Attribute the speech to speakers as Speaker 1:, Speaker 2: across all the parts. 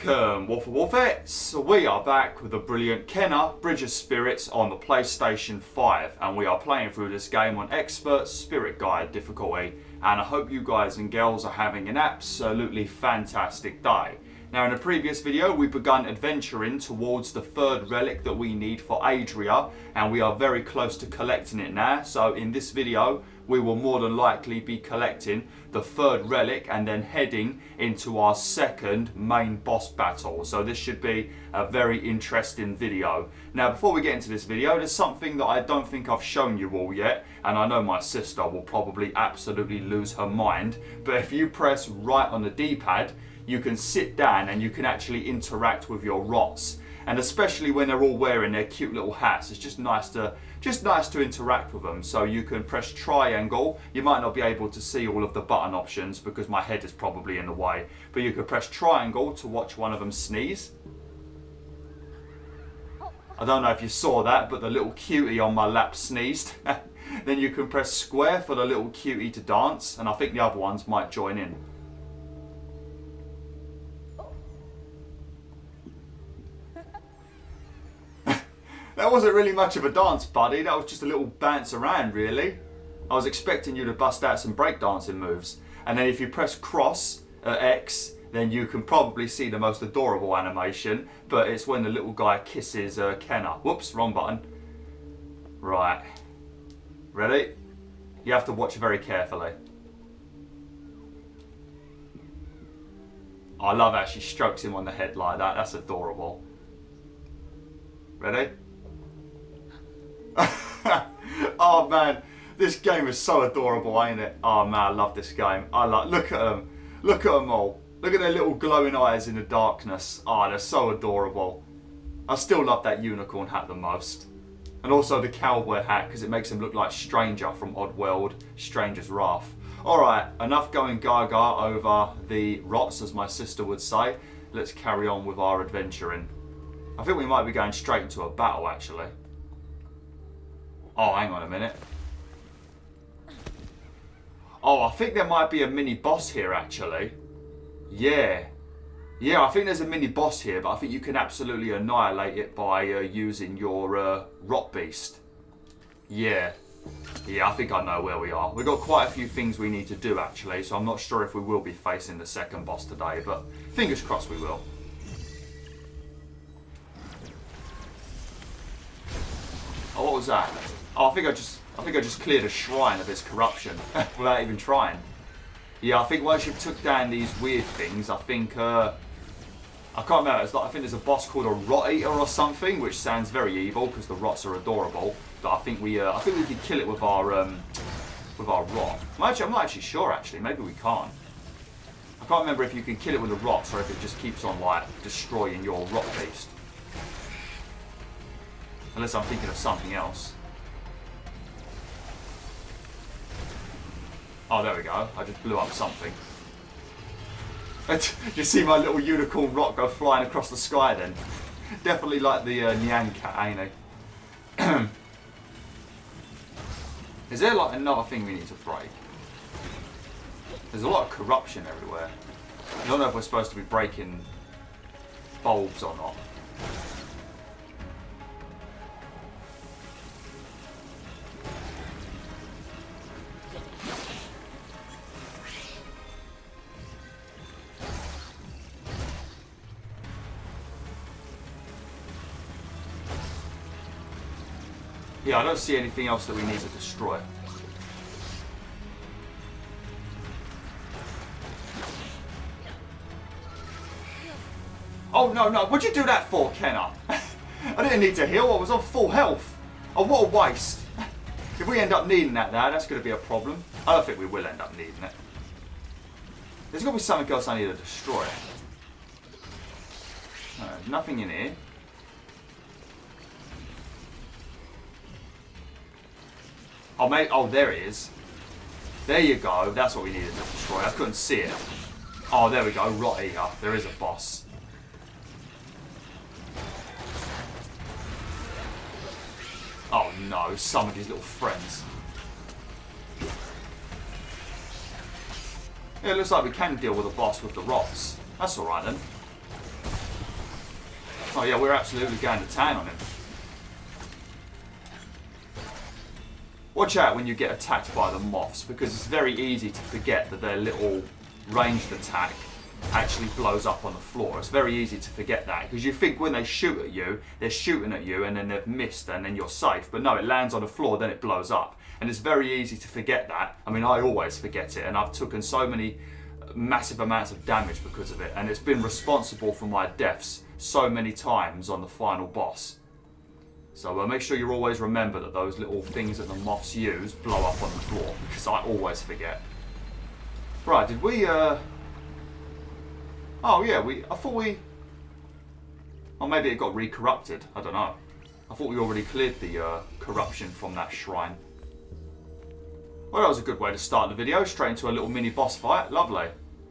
Speaker 1: Welcome, WolfTheWolfettes! We are back with the brilliant Kenna, Bridge of Spirits on the PlayStation 5, and we are playing through this game on Expert Spirit Guide difficulty, and I hope you guys and girls are having an absolutely fantastic day. Now, in a previous video, we've begun adventuring towards the third relic that we need for Adira, and we are very close to collecting it now. So in this video, we will more than likely be collecting the third relic and then heading into our second main boss battle. So this should be a very interesting video. Now, before we get into this video, there's something that I don't think I've shown you all yet, and I know my sister will probably absolutely lose her mind, but if you press right on the D-pad, you can sit down and you can actually interact with your rots, and especially when they're all wearing their cute little hats, it's just nice to interact with them. So you can press triangle. You might not be able to see all of the button options because my head is probably in the way, but you can press triangle to watch one of them sneeze. I don't know if you saw that, but the little cutie on my lap sneezed. Then you can press square for the little cutie to dance, and I think the other ones might join in. That wasn't really much of a dance, buddy. That was just a little bounce around, really. I was expecting you to bust out some breakdancing moves. And then if you press cross, X, then you can probably see the most adorable animation. But it's when the little guy kisses Kenna. Whoops, wrong button. Right. Ready? You have to watch very carefully. I love how she strokes him on the head like that. That's adorable. Ready? Oh man, this game is so adorable, ain't it? Oh man, I love this game. Look at them. Look at them all. Look at their little glowing eyes in the darkness. Oh, they're so adorable. I still love that unicorn hat the most. And also the cowboy hat, because it makes him look like Stranger from Oddworld, Stranger's Wrath. Alright, enough going gaga over the rots, as my sister would say. Let's carry on with our adventuring. I think we might be going straight into a battle, actually. Oh, hang on a minute. Oh, I think there might be a mini boss here, actually. Yeah. Yeah, I think there's a mini boss here, but I think you can absolutely annihilate it by using your rot beast. Yeah. Yeah, I think I know where we are. We've got quite a few things we need to do, actually, so I'm not sure if we will be facing the second boss today, but fingers crossed we will. Oh, what was that? Oh, I think I just cleared a shrine of its corruption without even trying. Yeah, I think once you took down these weird things, I think I can't remember. It's like, I think there's a boss called a rot eater or something, which sounds very evil because the rots are adorable. But I think we can kill it with our rot. I'm not actually sure. Actually, maybe we can't. I can't remember if you can kill it with the rots or if it just keeps on like destroying your rot beast. Unless I'm thinking of something else. Oh, there we go. I just blew up something. You see my little unicorn rot go flying across the sky then? Definitely like the Nyan cat, ain't he? Is there like another thing we need to break? There's a lot of corruption everywhere. I don't know if we're supposed to be breaking bulbs or not. Yeah, I don't see anything else that we need to destroy. Oh, no, what'd you do that for, Kenna? I didn't need to heal, I was on full health. Oh, what a waste. If we end up needing that now, that's going to be a problem. I don't think we will end up needing it. There's got to be something else I need to destroy. Nothing in here. Oh, mate. Oh, there it is. There you go. That's what we needed to destroy. I couldn't see it. Oh, there we go. Rot eater. There is a boss. Oh, no. Some of his little friends. Yeah, it looks like we can deal with the boss with the rots. That's alright then. Oh yeah, we're absolutely going to town on him. Watch out when you get attacked by the moths, because it's very easy to forget that their little ranged attack actually blows up on the floor. It's very easy to forget that, because you think when they shoot at you, they're shooting at you and then they've missed and then you're safe. But no, it lands on the floor, then it blows up. And it's very easy to forget that. I mean, I always forget it, and I've taken so many massive amounts of damage because of it, and it's been responsible for my deaths so many times on the final boss. So make sure you always remember that those little things that the moths use blow up on the floor, because I always forget. Right, did we, oh yeah, I thought we, oh maybe it got re-corrupted, I don't know. I thought we already cleared the corruption from that shrine. Well, that was a good way to start the video, straight into a little mini boss fight, lovely.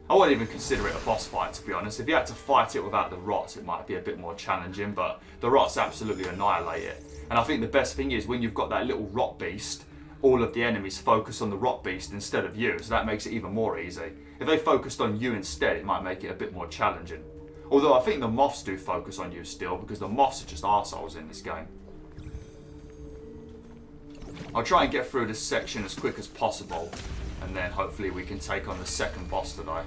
Speaker 1: I wouldn't even consider it a boss fight, to be honest. If you had to fight it without the rots, it might be a bit more challenging, but the rots absolutely annihilate it. And I think the best thing is when you've got that little rot beast, all of the enemies focus on the rot beast instead of you, so that makes it even more easy. If they focused on you instead, it might make it a bit more challenging. Although I think the moths do focus on you still, because the moths are just arseholes in this game. I'll try and get through this section as quick as possible, and then hopefully we can take on the second boss today.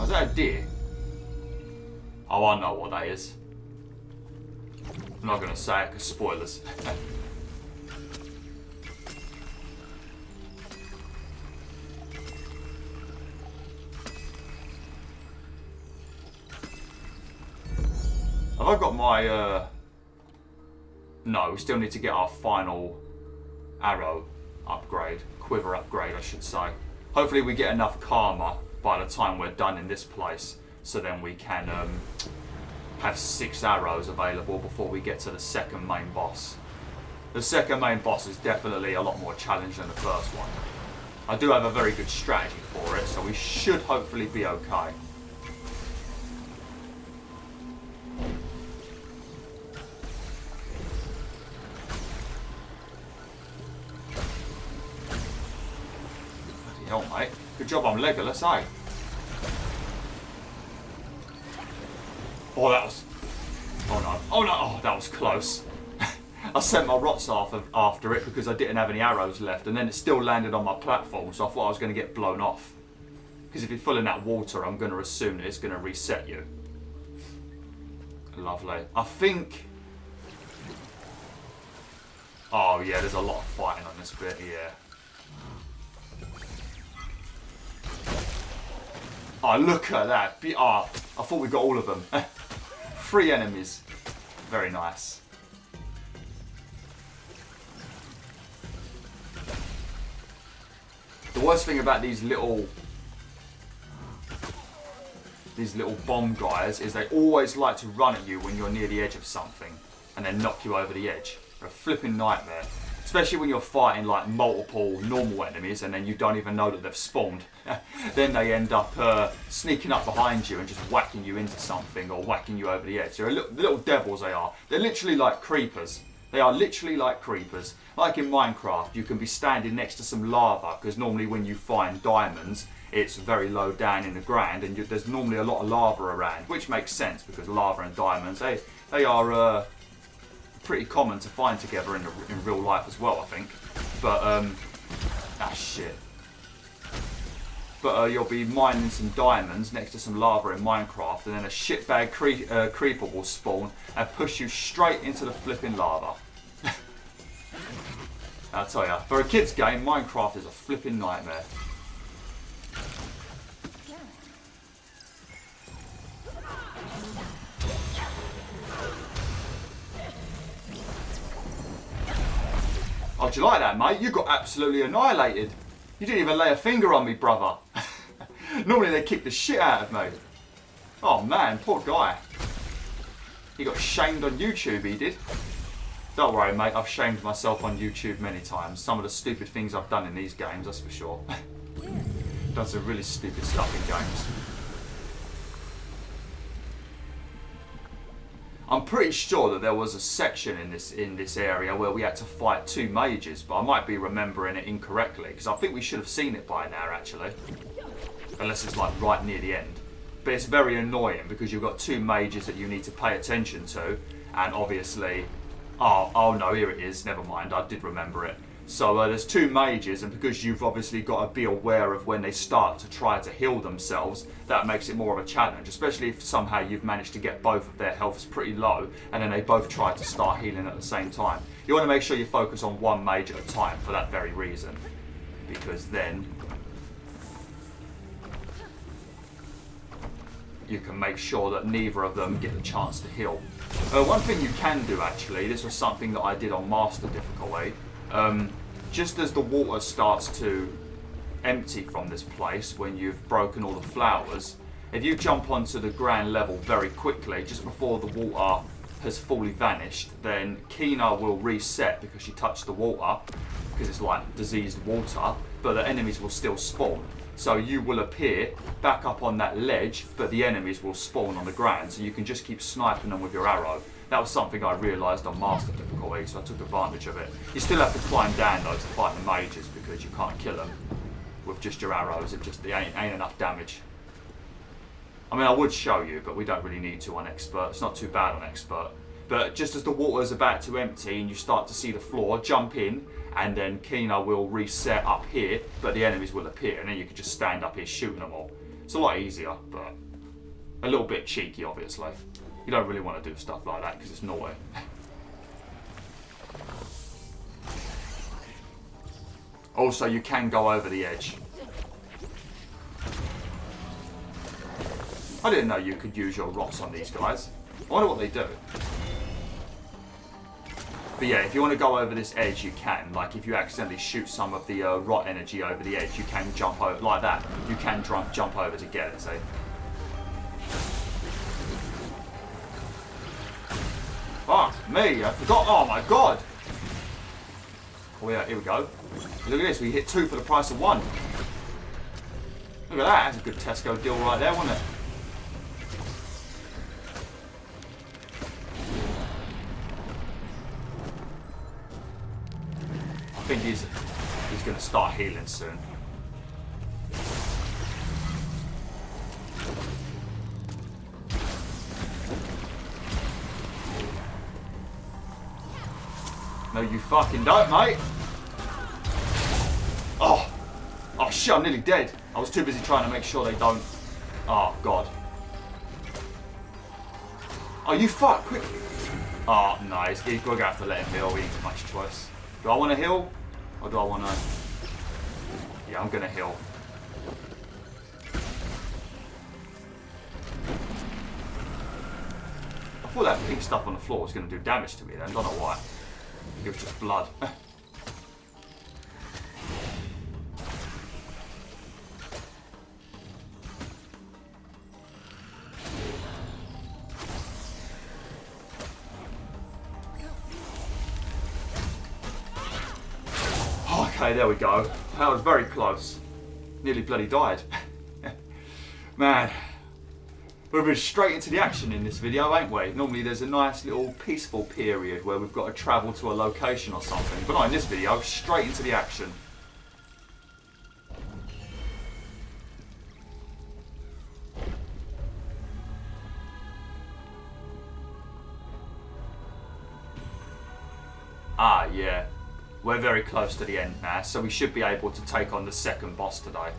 Speaker 1: Oh, is that a deer? Oh, I know what that is. I'm not going to say it because spoilers. Have I got my, no, we still need to get our final arrow upgrade, quiver upgrade I should say. Hopefully we get enough karma by the time we're done in this place, so then we can have 6 arrows available before we get to the second main boss. The second main boss is definitely a lot more challenging than the first one. I do have a very good strategy for it, so we should hopefully be okay. Hell, mate. Good job I'm Legolas, eh? Oh, that was... Oh, no. Oh, no. Oh, that was close. I sent my rots after it because I didn't have any arrows left, and then it still landed on my platform, so I thought I was going to get blown off. Because if you're full in that water, I'm going to assume that it's going to reset you. Lovely. I think... Oh, yeah, there's a lot of fighting on this bit, yeah. Oh, look at that. Oh, I thought we got all of them. 3 enemies. Very nice. The worst thing about these little bomb guys is they always like to run at you when you're near the edge of something and then knock you over the edge. They're a flipping nightmare. Especially when you're fighting like multiple normal enemies and then you don't even know that they've spawned. Then they end up sneaking up behind you and just whacking you into something or whacking you over the edge. They're little devils, they are. They're literally like creepers. They are literally like creepers. Like in Minecraft, you can be standing next to some lava, because normally when you find diamonds, it's very low down in the ground and there's normally a lot of lava around, which makes sense because lava and diamonds, they are pretty common to find together in real life as well, I think. But, shit. But you'll be mining some diamonds next to some lava in Minecraft, and then a shitbag creeper will spawn and push you straight into the flipping lava. I'll tell ya, for a kid's game, Minecraft is a flipping nightmare. Oh, do you like that, mate? You got absolutely annihilated. You didn't even lay a finger on me, brother. Normally they kick the shit out of me. Oh man, poor guy. He got shamed on YouTube, he did. Don't worry, mate, I've shamed myself on YouTube many times. Some of the stupid things I've done in these games, that's for sure. Done some really stupid stuff in games. I'm pretty sure that there was a section in this area where we had to fight 2 mages, but I might be remembering it incorrectly, because I think we should have seen it by now, actually. Unless it's like right near the end. But it's very annoying because you've got 2 mages that you need to pay attention to, and obviously... Oh no, here it is, never mind, I did remember it. So there's 2 mages, and because you've obviously got to be aware of when they start to try to heal themselves, that makes it more of a challenge, especially if somehow you've managed to get both of their healths pretty low, and then they both try to start healing at the same time. You want to make sure you focus on 1 mage at a time for that very reason, because then you can make sure that neither of them get the chance to heal. One thing you can do, actually, this was something that I did on Master difficulty, just as the water starts to empty from this place when you've broken all the flowers, if you jump onto the ground level very quickly, just before the water has fully vanished, then Kina will reset because she touched the water, because it's like diseased water, but the enemies will still spawn. So you will appear back up on that ledge, but the enemies will spawn on the ground, so you can just keep sniping them with your arrow. That was something I realised on Master difficulty, so I took advantage of it. You still have to climb down though to fight the mages, because you can't kill them with just your arrows. It ain't enough damage. I mean, I would show you, but we don't really need to on Expert. It's not too bad on Expert. But just as the water's about to empty and you start to see the floor, jump in, and then Kina will reset up here, but the enemies will appear, and then you can just stand up here shooting them all. It's a lot easier, but a little bit cheeky, obviously. You don't really want to do stuff like that because it's naughty. Also, you can go over the edge. I didn't know you could use your rots on these guys. I wonder what they do. But yeah, if you want to go over this edge, you can. Like, if you accidentally shoot some of the rot energy over the edge, you can jump over, like that. You can jump over to get it, see? Fuck me, I forgot. Oh my god! Oh yeah, here we go. Look at this, we hit 2 for the price of 1. Look at that, that's a good Tesco deal right there, wasn't it? I think he's going to start healing soon. No, you fucking don't, mate. Oh shit, I'm nearly dead. I was too busy trying to make sure they don't. Oh god. Oh, you fuck, quick. Oh, nice. We're going to have to let him heal. We ain't much choice. Do I want to heal? Or do I want to... Yeah, I'm going to heal. I thought that pink stuff on the floor was going to do damage to me then. I don't know why. It was just blood. Okay, there we go. That was very close. Nearly bloody died. Man. We've been straight into the action in this video, ain't we? Normally there's a nice little peaceful period where we've got to travel to a location or something. But not in this video, straight into the action. Ah, yeah. We're very close to the end now, so we should be able to take on the second boss today.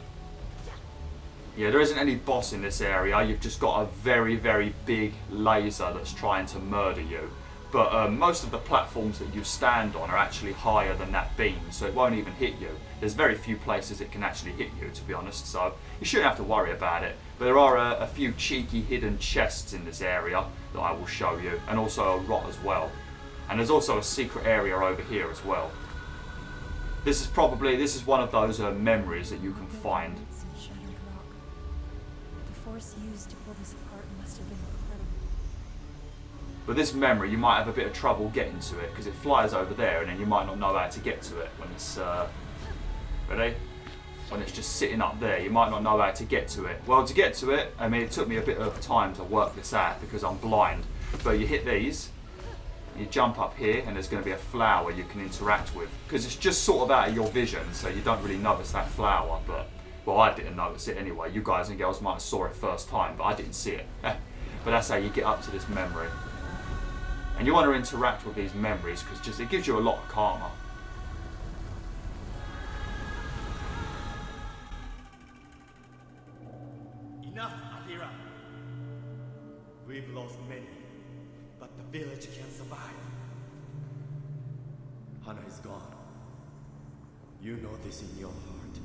Speaker 1: Yeah, there isn't any boss in this area. You've just got a very, very big laser that's trying to murder you. But most of the platforms that you stand on are actually higher than that beam, so it won't even hit you. There's very few places it can actually hit you, to be honest, so you shouldn't have to worry about it. But there are a few cheeky hidden chests in this area that I will show you, and also a rot as well. And there's also a secret area over here as well. This is one of those memories that you can find.
Speaker 2: The force used to pull this apart must have been incredible.
Speaker 1: But this memory, you might have a bit of trouble getting to it because it flies over there, and then you might not know how to get to it when it's ready. When it's just sitting up there, you might not know how to get to it. Well, to get to it, I mean, it took me a bit of time to work this out because I'm blind. But you hit these, you jump up here, and there's going to be a flower you can interact with. Because it's just sort of out of your vision, so you don't really notice that flower. But, well, I didn't notice it anyway. You guys and girls might have saw it first time, but I didn't see it. But that's how you get up to this memory. And you want to interact with these memories, because just it gives you a lot of karma.
Speaker 3: Enough, Adira. We've lost many, but the village can survive. Hana is gone. You know this in your heart.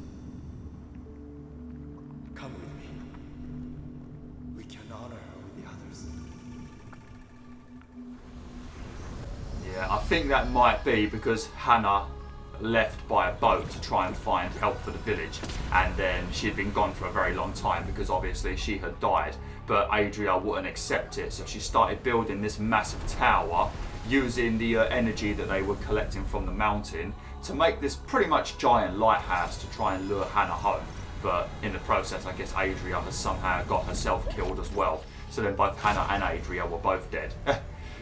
Speaker 3: Come with me. We can honor her with the others.
Speaker 1: Yeah, I think that might be because Hannah left by a boat to try and find help for the village, and then she had been gone for a very long time because obviously she had died, but Adria wouldn't accept it, so she started building this massive tower using the energy that they were collecting from the mountain to make this pretty much giant lighthouse to try and lure Hannah home. But in the process, I guess Adria has somehow got herself killed as well, so then both Hannah and Adria were both dead.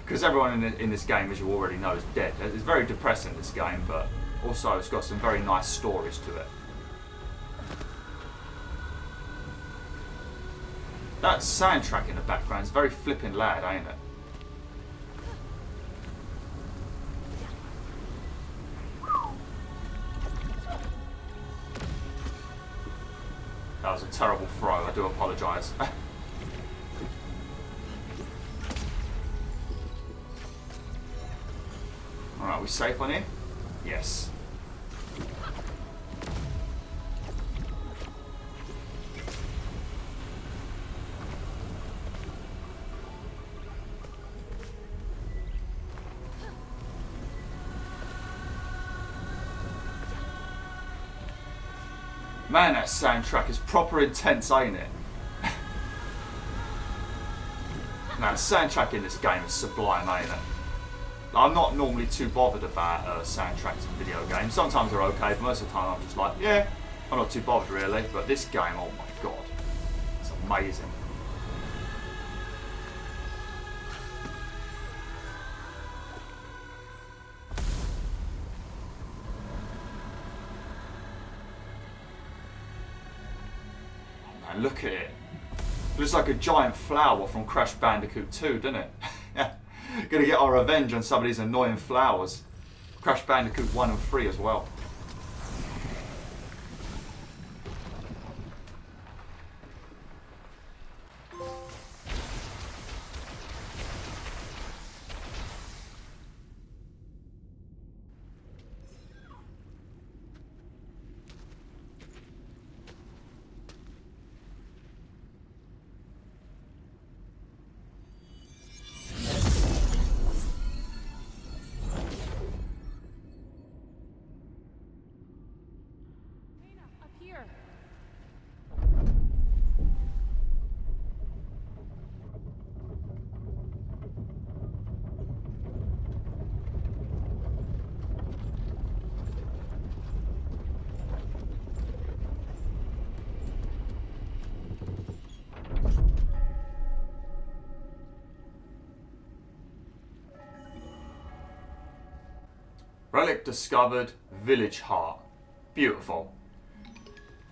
Speaker 1: Because everyone in this game, as you already know, is dead. It's very depressing, this game, but also it's got some very nice stories to it. That soundtrack in the background is very flipping loud, ain't it? That was a terrible throw, I do apologise. Alright, we safe on here? Yes. Man, that soundtrack is proper intense, ain't it? Now, the soundtrack in this game is sublime, ain't it? I'm not normally too bothered about soundtracks in video games. Sometimes they're okay, but most of the time I'm just like, yeah, I'm not too bothered really. But this game, oh my god, it's amazing. Oh man, look at it. It looks like a giant flower from Crash Bandicoot 2, doesn't it? Gonna get our revenge on some of these annoying flowers. Crash Bandicoot 1 and 3 as well. Relic discovered, village heart. Beautiful.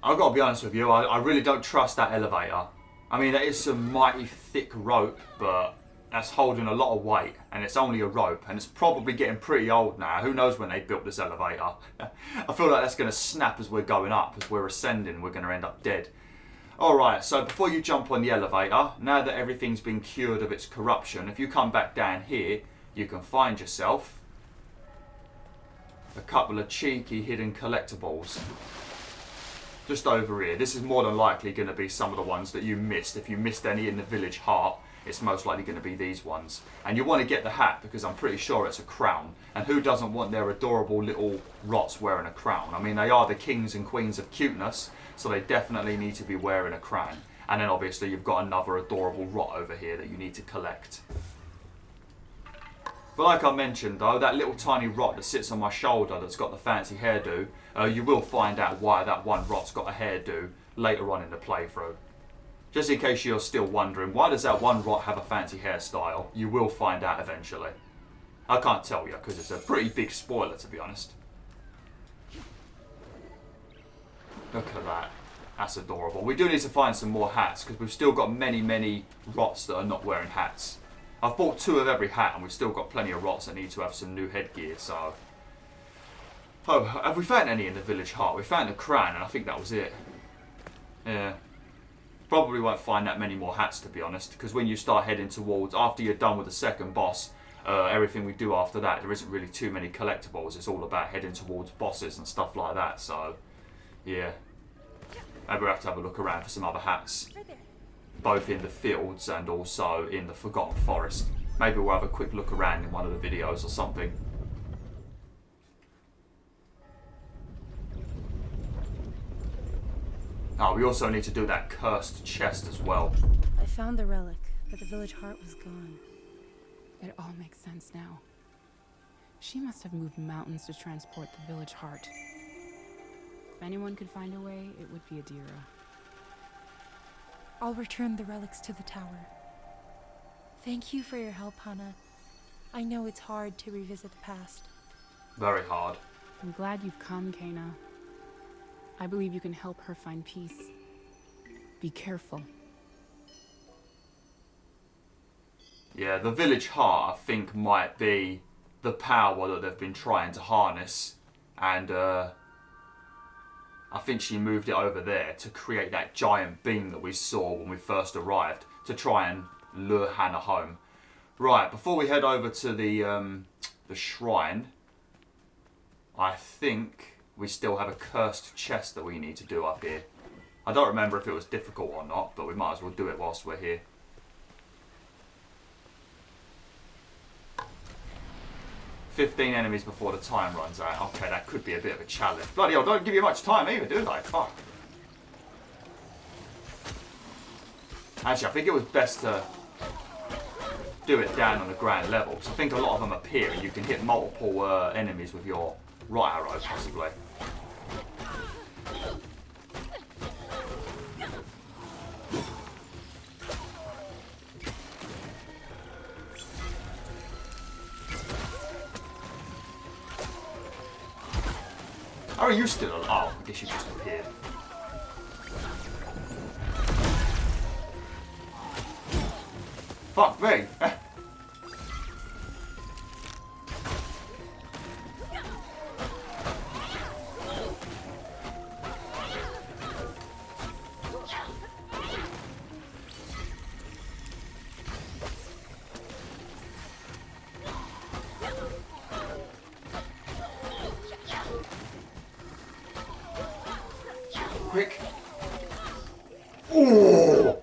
Speaker 1: I've got to be honest with you, I really don't trust that elevator. I mean, that is some mighty thick rope, but that's holding a lot of weight, and it's only a rope, and it's probably getting pretty old now. Who knows when they built this elevator? I feel like that's going to snap as we're going up. As we're ascending, we're going to end up dead. Alright, so before you jump on the elevator, now that everything's been cured of its corruption, if you come back down here, you can find yourself a couple of cheeky hidden collectibles. Just over here. This is more than likely going to be some of the ones that you missed. If you missed any in the village heart, it's most likely going to be these ones. And you want to get the hat because I'm pretty sure it's a crown. And who doesn't want their adorable little rots wearing a crown? I mean, they are the kings and queens of cuteness, so they definitely need to be wearing a crown. And then obviously you've got another adorable rot over here that you need to collect. But like I mentioned though, that little tiny rot that sits on my shoulder that's got the fancy hairdo, you will find out why that one rot's got a hairdo later on in the playthrough. Just in case you're still wondering, why does that one rot have a fancy hairstyle? You will find out eventually. I can't tell you, because it's a pretty big spoiler, to be honest. Look at that. That's adorable. We do need to find some more hats, because we've still got many, many rots that are not wearing hats. I've bought 2 of every hat, and we've still got plenty of rots that need to have some new headgear, so... Oh, have we found any in the village heart? We found a crown, and I think that was it. Yeah. Probably won't find that many more hats, to be honest, because when you start heading towards, after you're done with the second boss, everything we do after that, there isn't really too many collectibles. It's all about heading towards bosses and stuff like that, so, yeah. Maybe we'll have to have a look around for some other hats, both in the fields and also in the Forgotten Forest. Maybe we'll have a quick look around in one of the videos or something. Oh, we also need to do that cursed chest as well.
Speaker 2: I found the relic, but the village heart was gone.
Speaker 4: It all makes sense now. She must have moved mountains to transport the village heart. If anyone could find a way, it would be Adira.
Speaker 2: I'll return the relics to the tower. Thank you for your help, Hannah. I know it's hard to revisit the past.
Speaker 1: Very hard.
Speaker 4: I'm glad you've come, Kena. I believe you can help her find peace. Be careful.
Speaker 1: Yeah, the village heart, I think, might be the power that they've been trying to harness. And I think she moved it over there to create that giant beam that we saw when we first arrived, to try and lure Hannah home. Right, before we head over to the shrine, I think we still have a cursed chest that we need to do up here. I don't remember if it was difficult or not, but we might as well do it whilst we're here. "15 enemies before the time runs out." Okay, that could be a bit of a challenge. Bloody hell, don't give you much time either, do they? Fuck. Actually, I think it was best to do it down on the ground level, because I think a lot of them appear and you can hit multiple enemies with your right arrow, possibly. Oh, are you still alive? Oh, I guess you just appeared. Fuck me! Quick. Ooh!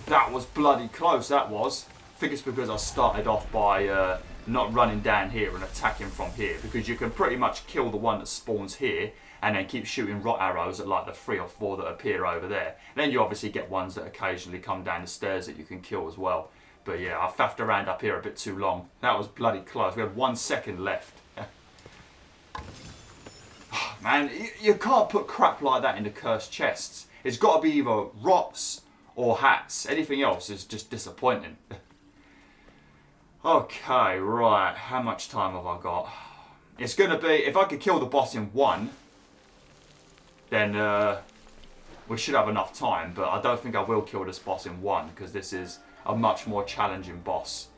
Speaker 1: That was bloody close, that was. I think it's because I started off by not running down here and attacking from here, because you can pretty much kill the one that spawns here and then keep shooting rot arrows at like the 3 or 4 that appear over there. And then you obviously get ones that occasionally come down the stairs that you can kill as well. But yeah, I faffed around up here a bit too long. That was bloody close. We had 1 second left. Man, you can't put crap like that into cursed chests. It's got to be either rots or hats. Anything else is just disappointing. Okay, right. How much time have I got? It's going to be... If I could kill the boss in 1, then we should have enough time. But I don't think I will kill this boss in 1, because this is a much more challenging boss.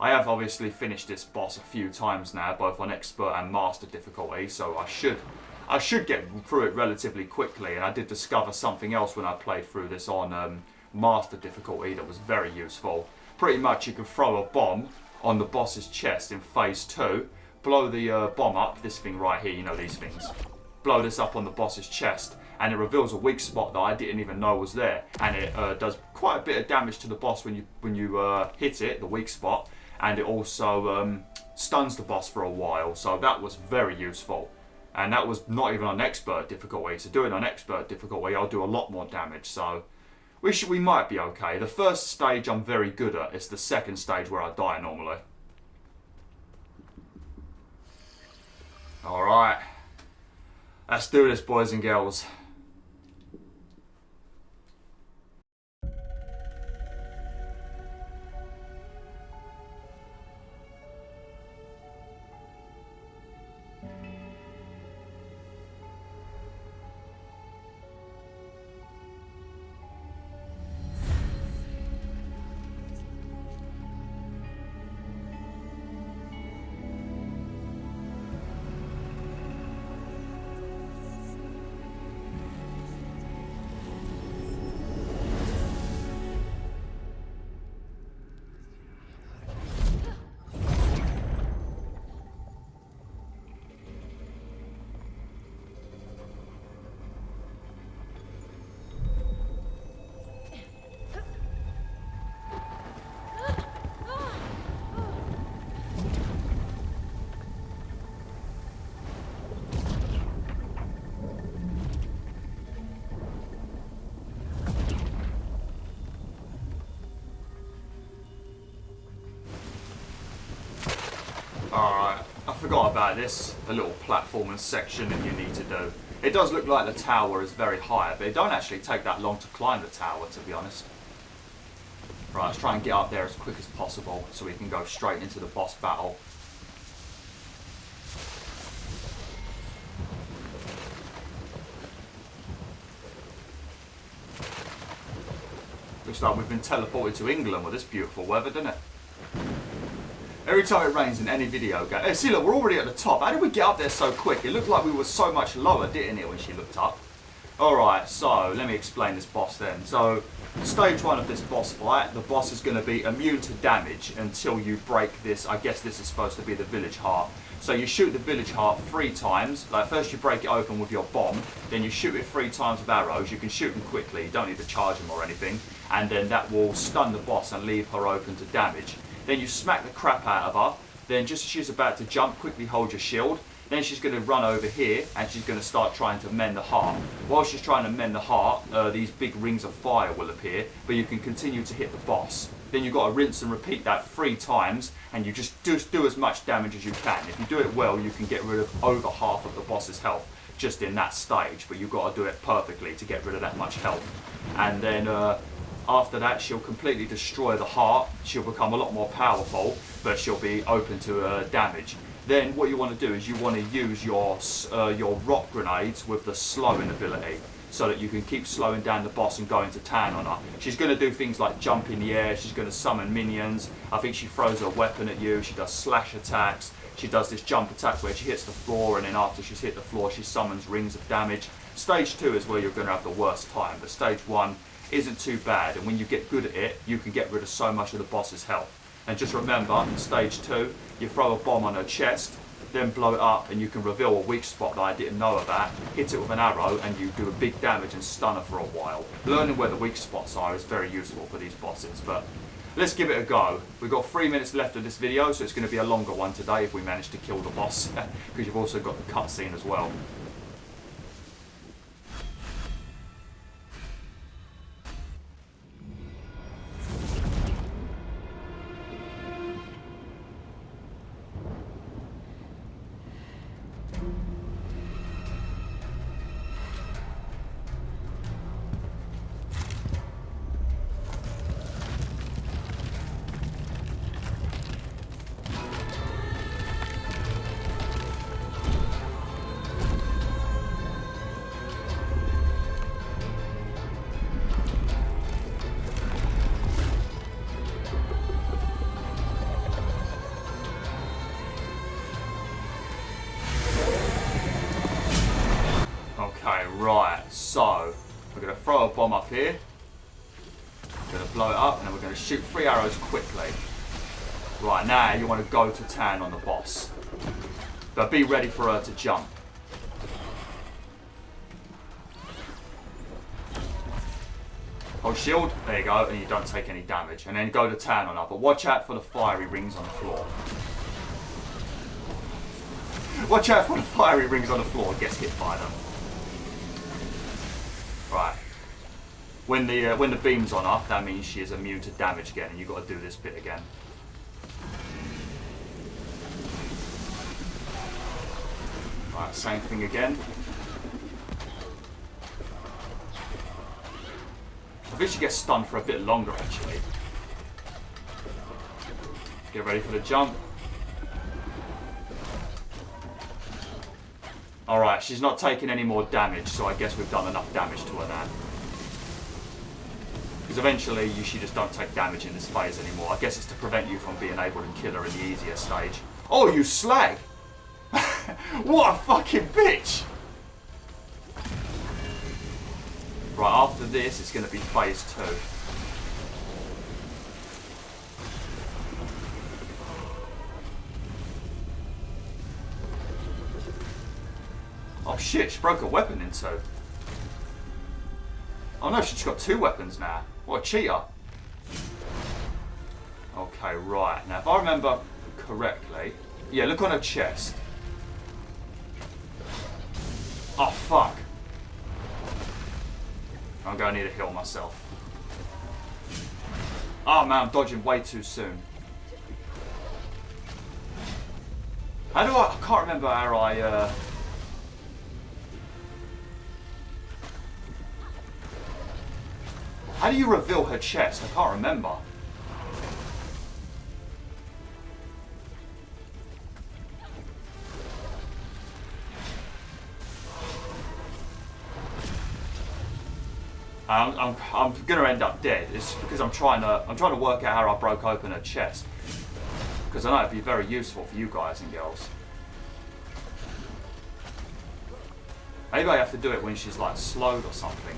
Speaker 1: I have obviously finished this boss a few times now, both on expert and master difficulty, so I should get through it relatively quickly. And I did discover something else when I played through this on master difficulty that was very useful. Pretty much you can throw a bomb on the boss's chest in phase 2, blow the bomb up, this thing right here, you know these things, blow this up on the boss's chest, and it reveals a weak spot that I didn't even know was there, and it does quite a bit of damage to the boss when you hit it, the weak spot, and it also stuns the boss for a while. So that was very useful, and that was not even on expert difficulty. So doing on expert difficulty, I'll do a lot more damage. So we might be okay. The first stage I'm very good at. It's the second stage where I die normally. All right, let's do this, boys and girls. forgot about this. A little platforming section that you need to do. It does look like the tower is very high, but it don't actually take that long to climb the tower, to be honest. Right, let's try and get up there as quick as possible so we can go straight into the boss battle. Looks like we've been teleported to England with this beautiful weather, doesn't it? Every time it rains in any video game. Hey, see, look, we're already at the top. How did we get up there so quick? It looked like we were so much lower, didn't it, when she looked up? Alright, so let me explain this boss then. So, stage 1 of this boss fight, the boss is going to be immune to damage until you break this. I guess this is supposed to be the village heart. So you shoot the village heart 3 times. Like, first you break it open with your bomb, then you shoot it 3 times with arrows. You can shoot them quickly, you don't need to charge them or anything. And then that will stun the boss and leave her open to damage. Then you smack the crap out of her. Then just as she's about to jump, quickly hold your shield. Then she's going to run over here and she's going to start trying to mend the heart. While she's trying to mend the heart, these big rings of fire will appear, but you can continue to hit the boss. Then you've got to rinse and repeat that 3 times, and you just do as much damage as you can. If you do it well, you can get rid of over half of the boss's health just in that stage, but you've got to do it perfectly to get rid of that much health. And then after that, she'll completely destroy the heart. She'll become a lot more powerful, but she'll be open to damage. Then what you want to do is you want to use your rock grenades with the slowing ability, so that you can keep slowing down the boss and going to town on her. She's going to do things like jump in the air, she's going to summon minions, I think she throws a weapon at you, she does slash attacks, she does this jump attack where she hits the floor, and then after she's hit the floor she summons rings of damage. Stage 2 is where you're going to have the worst time, but stage 1 isn't too bad, and when you get good at it, you can get rid of so much of the boss's health. And just remember, in stage 2, you throw a bomb on her chest, then blow it up, and you can reveal a weak spot that I didn't know about, hit it with an arrow, and you do a big damage and stun her for a while. Learning where the weak spots are is very useful for these bosses, but let's give it a go. We've got 3 minutes left of this video, so it's going to be a longer one today if we manage to kill the boss, because you've also got the cutscene as well. Right, so we're going to throw a bomb up here, we're going to blow it up, and then we're going to shoot 3 arrows quickly. Right, now you want to go to town on the boss, but be ready for her to jump. Hold shield, there you go, and you don't take any damage, and then go to town on her, but watch out for the fiery rings on the floor. Watch out for the fiery rings on the floor, gets hit by them. Right. When the beam's on her, that means she is immune to damage again, and you've got to do this bit again. Right, same thing again. I think she gets stunned for a bit longer, actually. Get ready for the jump. Alright, she's not taking any more damage, so I guess we've done enough damage to her now. Because eventually, she just don't take damage in this phase anymore. I guess it's to prevent you from being able to kill her in the easier stage. Oh, you slag! What a fucking bitch! Right, after this, it's going to be phase 2. Oh shit, she broke her weapon in 2. Oh no, she's got 2 weapons now. What a cheater. Okay, right. Now, if I remember correctly... Yeah, look on her chest. Oh, fuck. I'm going to need to heal myself. Oh man, I'm dodging way too soon. How do I can't remember how I... How do you reveal her chest? I can't remember. I'm gonna end up dead. It's because I'm trying to work out how I broke open her chest. Because I know it'd be very useful for you guys and girls. Maybe I have to do it when she's like slowed or something.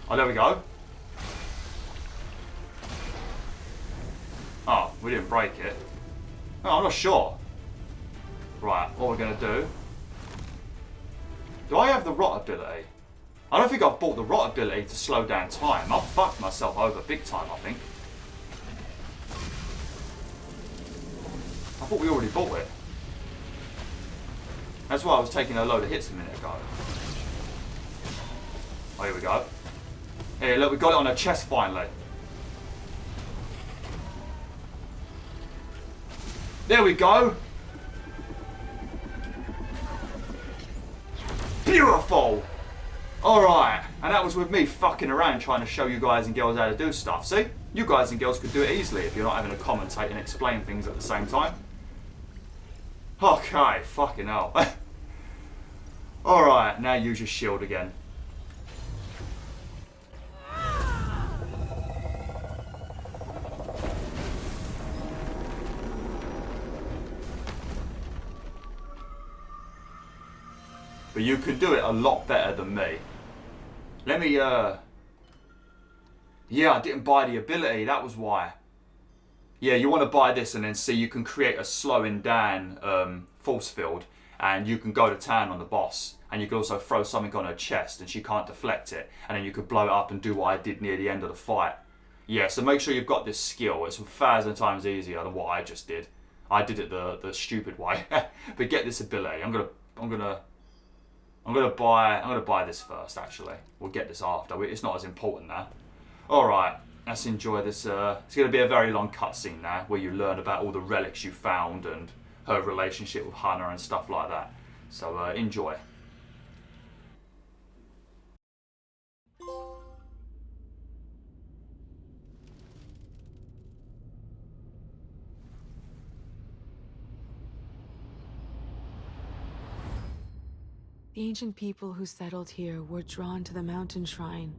Speaker 1: Oh, there we go. Oh, we didn't break it. No, I'm not sure. Right, what we're going to do... Do I have the rot ability? I don't think I've bought the rot ability to slow down time. I've fucked myself over big time, I think. I thought we already bought it. That's why I was taking a load of hits a minute ago. Oh, here we go. Here, look, we got it on her chest finally. There we go. Beautiful. Alright, and that was with me fucking around trying to show you guys and girls how to do stuff. See? You guys and girls could do it easily if you're not having to commentate and explain things at the same time. Okay, fucking hell. Alright, now use your shield again. But you could do it a lot better than me. Let me, Yeah, I didn't buy the ability, that was why. Yeah, you want to buy this and then see you can create a slowing down force field. And you can go to town on the boss. And you can also throw something on her chest and she can't deflect it. And then you could blow it up and do what I did near the end of the fight. Yeah, so make sure you've got this skill. It's 1,000 times easier than what I just did. I did it the stupid way. But get this ability. I'm gonna buy this first, actually. We'll get this after. It's not as important now. Alright, let's enjoy this. It's going to be a very long cutscene now, where you learn about all the relics you found and her relationship with Hannah and stuff like that. So, enjoy.
Speaker 4: The ancient people who settled here were drawn to the mountain shrine.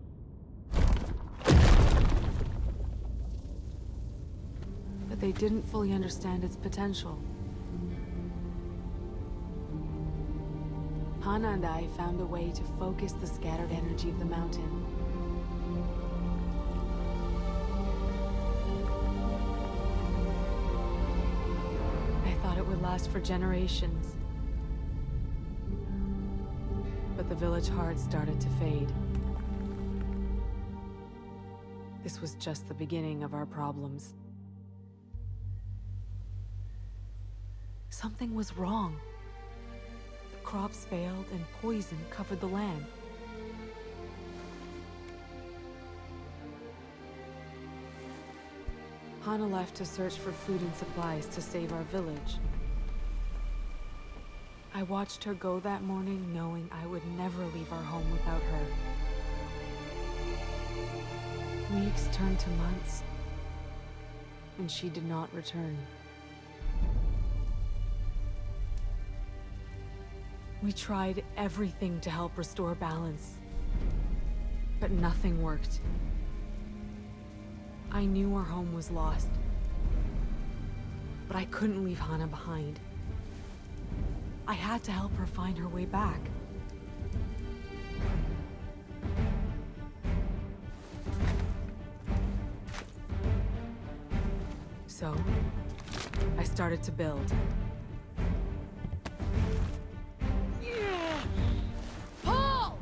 Speaker 4: But they didn't fully understand its potential. Hannah and I found a way to focus the scattered energy of the mountain. I thought it would last for generations. But the village heart started to fade. This was just the beginning of our problems. Something was wrong. The crops failed and poison covered the land. Hannah left to search for food and supplies to save our village. I watched her go that morning knowing I would never leave our home without her. Weeks turned to months, and she did not return. We tried everything to help restore balance, but nothing worked. I knew our home was lost, but I couldn't leave Hannah behind. I had to help her find her way back. So, I started to build.
Speaker 2: Paul!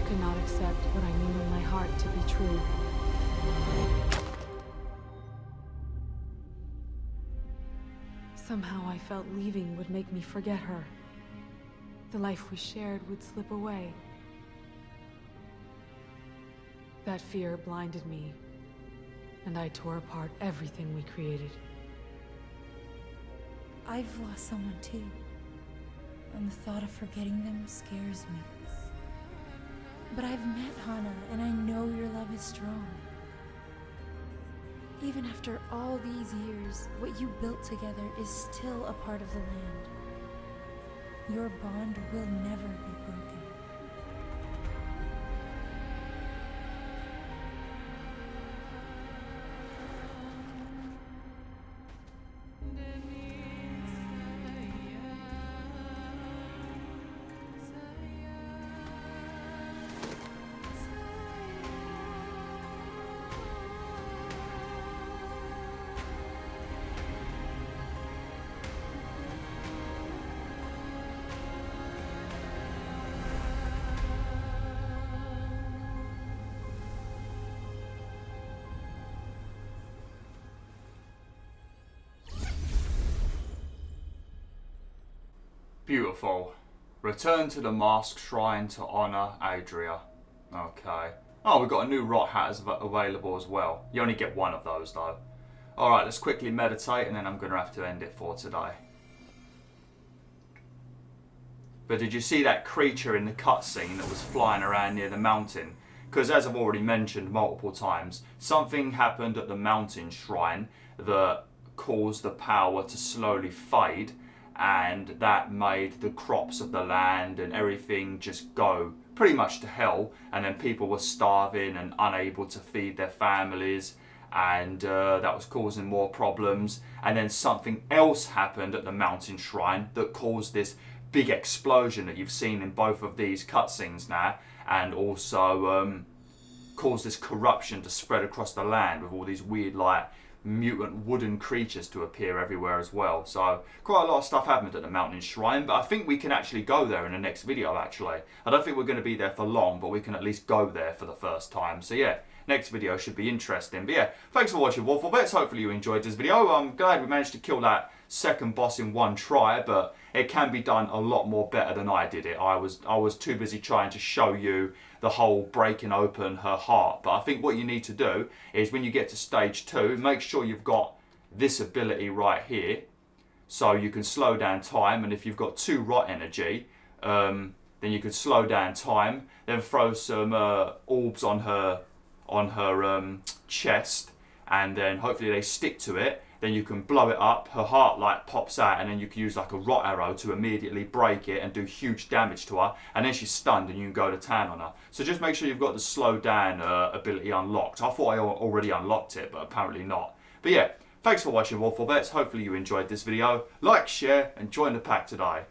Speaker 4: could not accept what I knew in my heart to be true. Somehow I felt leaving would make me forget her. The life we shared would slip away. That fear blinded me, and I tore apart everything we created.
Speaker 2: I've lost someone too, and the thought of forgetting them scares me. But I've met Hana, and I know your love is strong. Even after all these years, what you built together is still a part of the land. Your bond will never be broken.
Speaker 1: Beautiful. Return to the Mask Shrine to honour Adira. Okay. Oh, we've got a new rot hat available as well. You only get one of those though. Alright, let's quickly meditate and then I'm going to have to end it for today. But did you see that creature in the cutscene that was flying around near the mountain? Because as I've already mentioned multiple times, something happened at the mountain shrine that caused the power to slowly fade, and that made the crops of the land and everything just go pretty much to hell, and then people were starving and unable to feed their families, and that was causing more problems. And then something else happened at the mountain shrine that caused this big explosion that you've seen in both of these cutscenes now, and also caused this corruption to spread across the land with all these weird like mutant wooden creatures to appear everywhere as well. So quite a lot of stuff happened at the mountain shrine, but I think we can actually go there in the next video actually. I don't think we're going to be there for long, but we can at least go there for the first time. So yeah, next video should be interesting. But yeah, thanks for watching WolfTheWolf. Hopefully you enjoyed this video. I'm glad we managed to kill that second boss in one try, but it can be done a lot more better than I did it. I was too busy trying to show you the whole breaking open her heart. But I think what you need to do is when you get to stage 2, make sure you've got this ability right here, so you can slow down time. And if you've got 2 rot energy, then you can slow down time, then throw some orbs on her chest, and then hopefully they stick to it. Then you can blow it up, her heart like pops out, and then you can use like a rot arrow to immediately break it and do huge damage to her, and then she's stunned and you can go to town on her. So just make sure you've got the slow down ability unlocked. I thought I already unlocked it, but apparently not. But yeah, thanks for watching WolfTheWolf. Hopefully you enjoyed this video. Like, share and join the pack today.